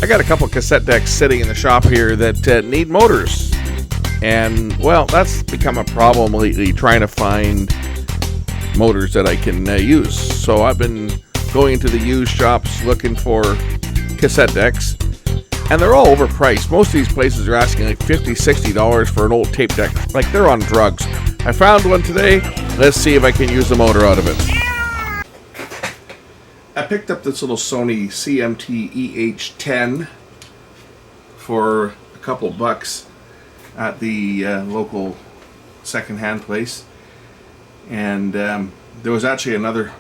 I got a couple cassette decks sitting in the shop here that need motors. And, well, that's become a problem lately, trying to find motors that I can use. So I've been going into the used shops looking for cassette decks, and they're all overpriced. Most of these places are asking like $50, $60 for an old tape deck. Like they're on drugs. I found one today. Let's see if I can use the motor out of it. I picked up this little Sony CMT EH10 for a couple bucks at the local second-hand place, and there was actually another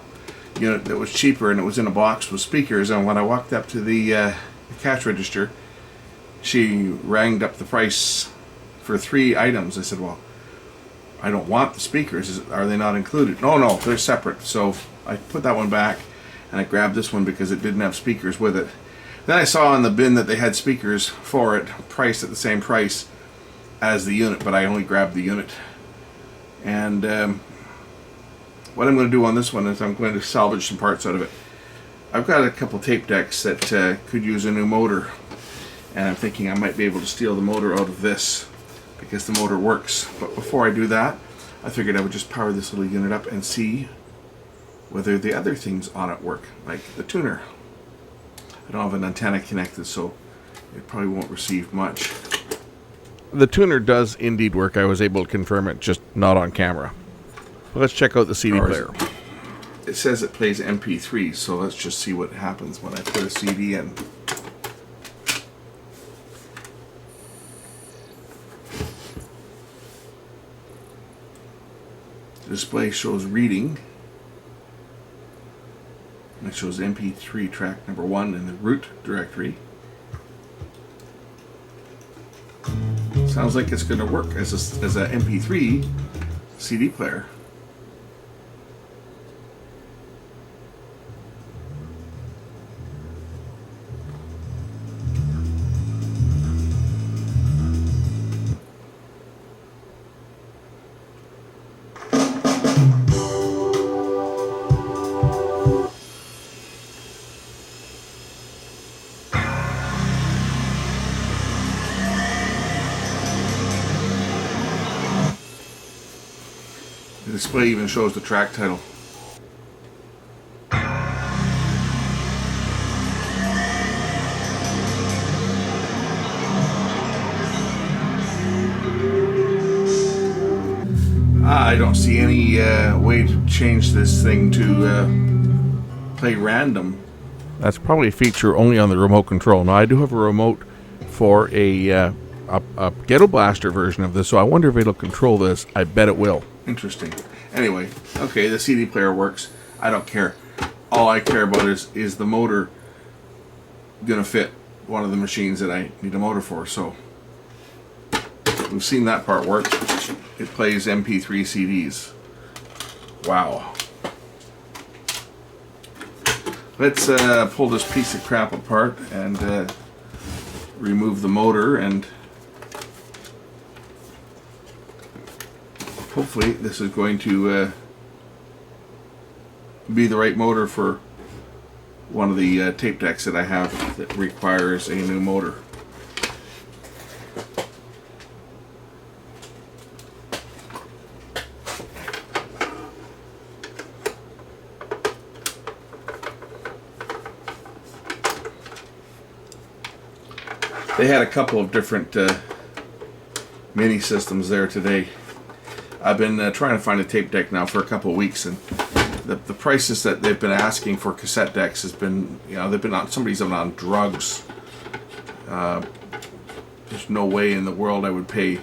unit that was cheaper, and it was in a box with speakers. And when I walked up to the cash register, she ranged up the price for 3 items. I said, well, I don't want the speakers. Are they not included? No, they're separate. So I put that one back, and I grabbed this one because it didn't have speakers with it. Then I saw in the bin that they had speakers for it, priced at the same price as the unit, but I only grabbed the unit. And what I'm going to do on this one is I'm going to salvage some parts out of it. I've got a couple tape decks that could use a new motor, and I'm thinking I might be able to steal the motor out of this because the motor works. But before I do that, I figured I would just power this little unit up and see whether the other things on it work, like the tuner. I don't have an antenna connected, so it probably won't receive much. The tuner does indeed work. I was able to confirm it, just not on camera. But let's check out the CD player. It says it plays MP3, so let's just see what happens when I put a CD in. The display shows reading. It shows MP3 track number 1 in the root directory. Sounds like it's going to work as a MP3 CD player. The display even shows the track title. I don't see any way to change this thing to play random. That's probably a feature only on the remote control. Now I do have a remote for a Ghetto Blaster version of this, so I wonder if it'll control this. I bet it will. Interesting. Anyway, okay, the CD player works. I don't care. All I care about is the motor gonna fit one of the machines that I need a motor for. So we've seen that part work. It plays MP3 CDs. Wow. Let's pull this piece of crap apart and remove the motor, and hopefully this is going to be the right motor for one of the tape decks that I have that requires a new motor. They had a couple of different mini systems there today. I've been trying to find a tape deck now for a couple of weeks, and the prices that they've been asking for cassette decks has been, they've been on, somebody's been on drugs. There's no way in the world I would pay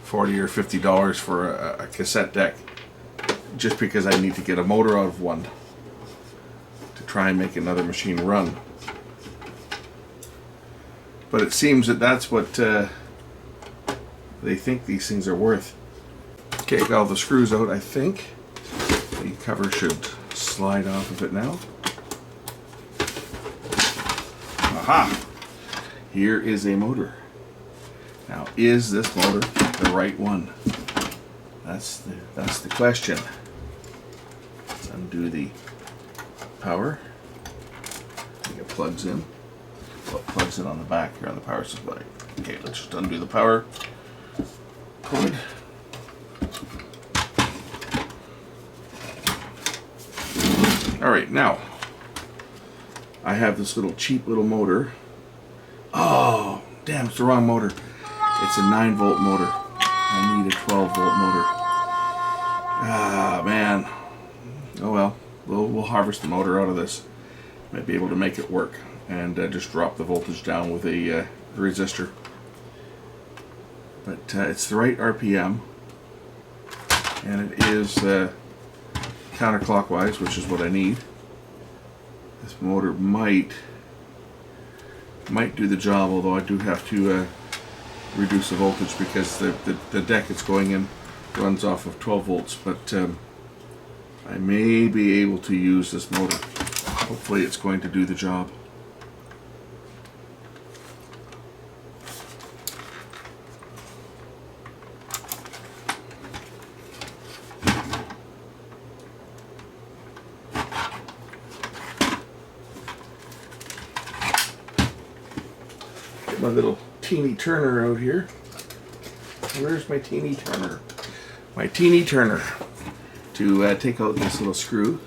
$40 or $50 for a cassette deck just because I need to get a motor out of one to try and make another machine run. But it seems that that's what they think these things are worth. Okay, got all the screws out, I think. The cover should slide off of it now. Aha! Here is a motor. Now, is this motor the right one? That's the question. Let's undo the power. I think it plugs in. what plugs in on the back here on the power supply. Okay, let's just undo the power cord. Alright, now I have this cheap little motor. Oh, damn, it's the wrong motor. It's a 9-volt motor. I need a 12-volt motor. Ah, man. Oh well. We'll harvest the motor out of this. Might be able to make it work. And just drop the voltage down with a resistor. But it's the right RPM. And it is counterclockwise, which is what I need. This motor might do the job, although I do have to reduce the voltage because the deck it's going in runs off of 12 volts. But I may be able to use this motor. Hopefully it's going to do the job. Get my little teeny turner out here. Where's my teeny turner? My teeny turner to take out this little screw.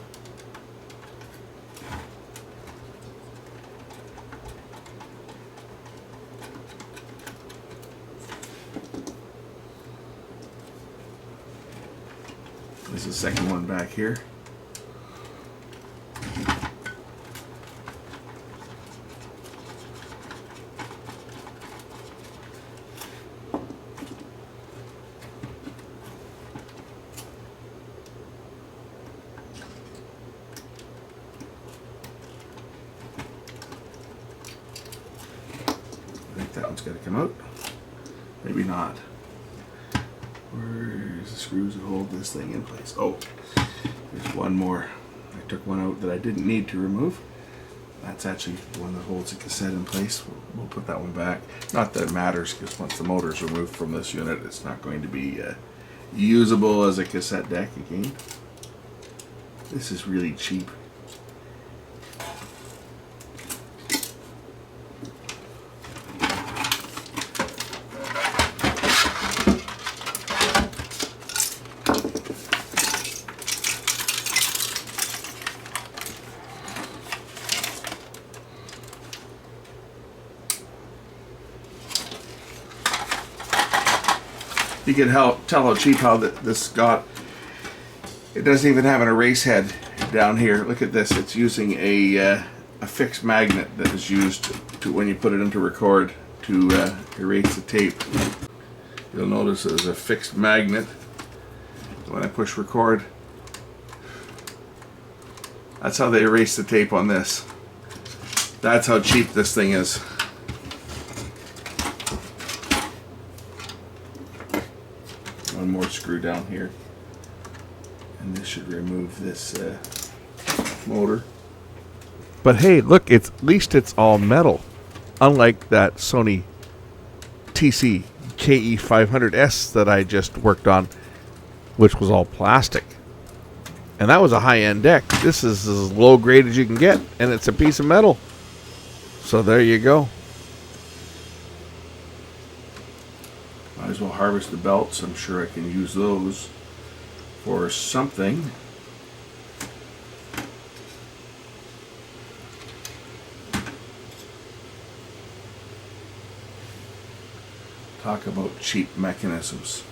There's a second one back here. I think that one's got to come out. Maybe not. Where's the screws that hold this thing in place? Oh, there's one more. I took one out that I didn't need to remove. That's actually the one that holds the cassette in place. We'll put that one back. Not that it matters, because once the motor is removed from this unit, it's not going to be usable as a cassette deck again. This is really cheap. You can tell how cheap this got. It doesn't even have an erase head down here. Look at this. It's using a fixed magnet that is used to when you put it into record to erase the tape. You'll notice there's a fixed magnet. When I push record, that's how they erase the tape on this. That's how cheap this thing is. One more screw down here, and this should remove this motor. But hey, look, at least it's all metal, unlike that Sony TC KE500S that I just worked on, which was all plastic. And that was a high-end deck. This is as low grade as you can get, and it's a piece of metal. So there you go. Might as well harvest the belts. I'm sure I can use those for something. Talk about cheap mechanisms.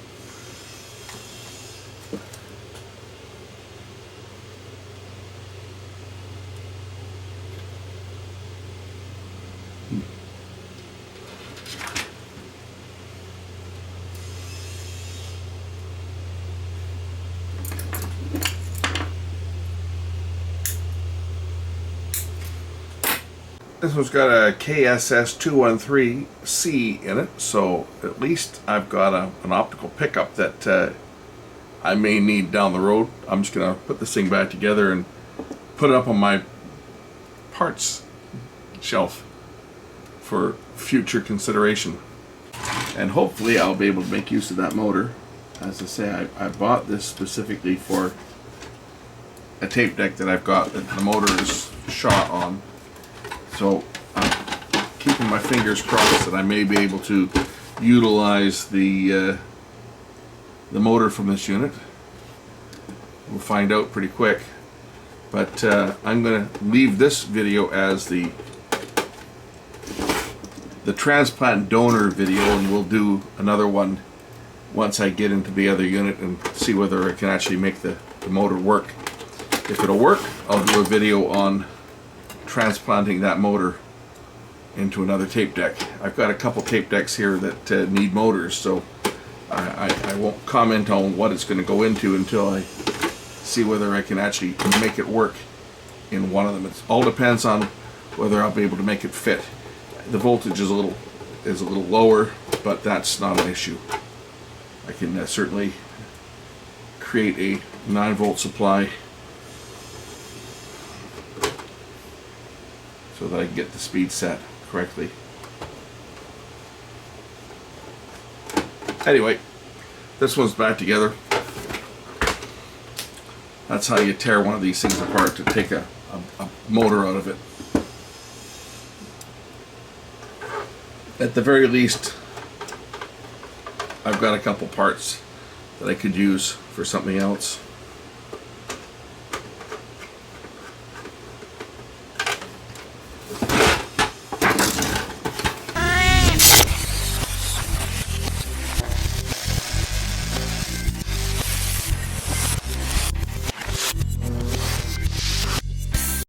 This one's got a KSS213C in it, so at least I've got an optical pickup that I may need down the road. I'm just going to put this thing back together and put it up on my parts shelf for future consideration. And hopefully I'll be able to make use of that motor. As I say, I bought this specifically for a tape deck that I've got that the motor is shot on. So keeping my fingers crossed that I may be able to utilize the motor from this unit. We'll find out pretty quick. But I'm going to leave this video as the transplant donor video, and we'll do another one once I get into the other unit and see whether I can actually make the motor work. If it'll work, I'll do a video on transplanting that motor into another tape deck. I've got a couple tape decks here that need motors, so I won't comment on what it's going to go into until I see whether I can actually make it work in one of them. It all depends on whether I'll be able to make it fit. The voltage is a little lower, but that's not an issue. I can certainly create a 9-volt supply so that I can get the speed set correctly. Anyway, this one's back together. That's how you tear one of these things apart, to take a motor out of it. At the very least, I've got a couple parts that I could use for something else.